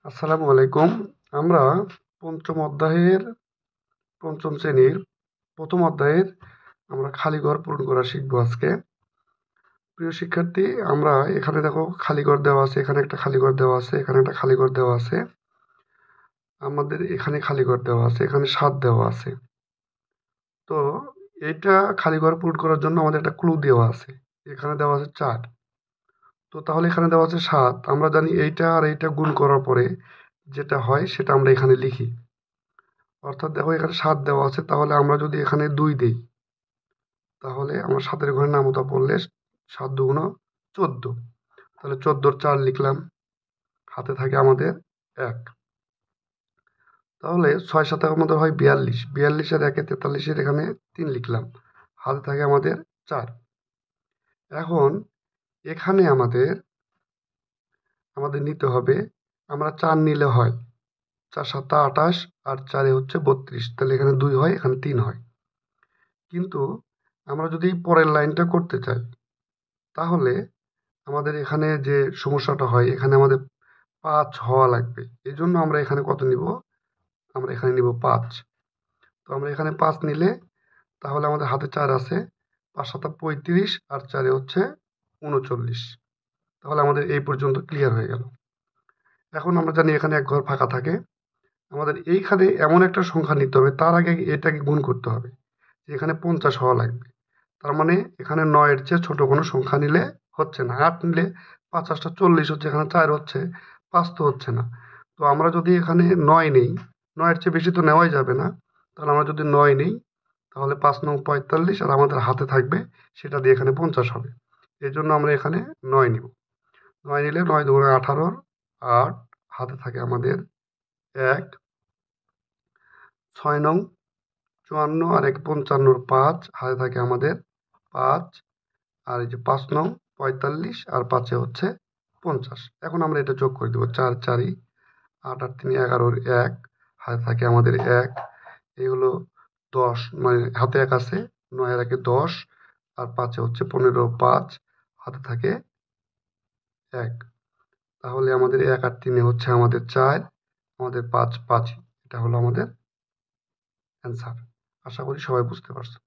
আসসালামু আলাইকুম। আমরা পঞ্চম অধ্যায়ের পঞ্চম শ্রেণীর প্রথম অধ্যায়ের আমরা খালি ঘর পূরণ করা শিখবো আজকে। প্রিয় শিক্ষার্থী, আমরা এখানে দেখো খালি ঘর দেওয়া আছে, এখানে একটা খালি ঘর দেওয়া আছে, এখানে একটা খালি ঘর দেওয়া আছে, আমাদের এখানে খালি ঘর দেওয়া আছে, এখানে ৭ দেওয়া আছে। তো এইটা খালি ঘর পূরণ করার জন্য আমাদের একটা ক্লু দেওয়া আছে। এখানে দেওয়া আছে ৪। তো তাহলে এখানে দেওয়া আছে ৭। আমরা জানি এইটা আর এইটা গুণ করার পরে যেটা হয় সেটা আমরা এখানে লিখি। অর্থাৎ দেখো এখানে ৭ দেওয়া আছে, তাহলে আমরা যদি এখানে ২ দেই, তাহলে আমরা ৭ ঘরের নামতা পড়লে ৭ দুগুণ ১৪। তাহলে ১৪ র ৪ লিখলাম, হাতে থাকে আমাদের ১। তাহলে ৬ ৭ আমাদের হয় ৪২, ৪২ আর ১ ৪৩ এর এখানে ৩ লিখলাম, হাতে থাকে আমাদের ৪। এখন এখানে আমাদের নিতে হবে, আমরা ৪ নিলে হয় ৪ ৭ ২৮ আর ৪ হচ্ছে ৩২, তাহলে এখানে ২ হয়, এখানে ৩ হয়। কিন্তু আমরা যদি পরের লাইনটা করতে চাই, তাহলে আমাদের এখানে যে সমস্যাটা হয়, এখানে আমাদের ৫ হওয়া লাগবে। এজন্য আমরা এখানে কত নিব? আমরা এখানে নিব ৫। তো আমরা এখানে ৫ নিলে তাহলে আমাদের হাতে ৪ আছে। ৫ ৭ ৩৫ আর ৪ হচ্ছে ৩৯। তাহলে আমাদের এই পর্যন্ত ক্লিয়ার হয়ে গেল। এখন আমরা জানি এখানে এক ঘর ফাঁকা থাকে। আমাদের এইখানে এমন একটা সংখ্যা নিতে হবে, তার আগে এটাকে গুণ করতে হবে। এখানে ৫০ হওয়া লাগবে। তার মানে এখানে ৯ এর চেয়ে ছোট কোনো সংখ্যা নিলে হচ্ছে না। ৮ নিলে ৫ ৮ টা ৪০ হচ্ছে, এখানে ৪ হচ্ছে, ৫ তো হচ্ছে না। তো আমরা যদি এখানে ৯ নেই, ৯ এর চেয়ে বেশি তো নেওয়াই যাবে না। তাহলে আমরা যদি ৯ নেই, তাহলে ৫ ৯ ৪৫ আর আমাদের হাতে থাকবে, সেটা দিয়ে এখানে ৫০ হবে। এজন্য আমরা এখানে ৯ নিব। ৯ নিলে ৯ দুগুণে ১৮, ৮, হাতে থাকে আমাদের ১, ৬ নং ৫৪ আর ১ ৫৫ র ৫, হাতে থাকে আমাদের ৫, আর এই যে ৫ নং ৪৫ আর ৫ এ হচ্ছে ৫০। এখন আমরা এটা যোগ করে দেব। ৪ ৪ই ৮ ৮ ৩ ১১ র ১, হাতে থাকে আমাদের ১, এই হলো ১০, মানে হাতে ১ আছে, ৯ আর ১ এ ১০ আর ৫ এ হচ্ছে ১৫, ৫, হাতে থাকে ১। তাহলে আমাদের ১ আর ৩ এ হচ্ছে আমাদের ৪, আমাদের ৫ ৫ই। এটা হলো আমাদের অ্যান্সার। আশা করি সবাই বুঝতে পারছো।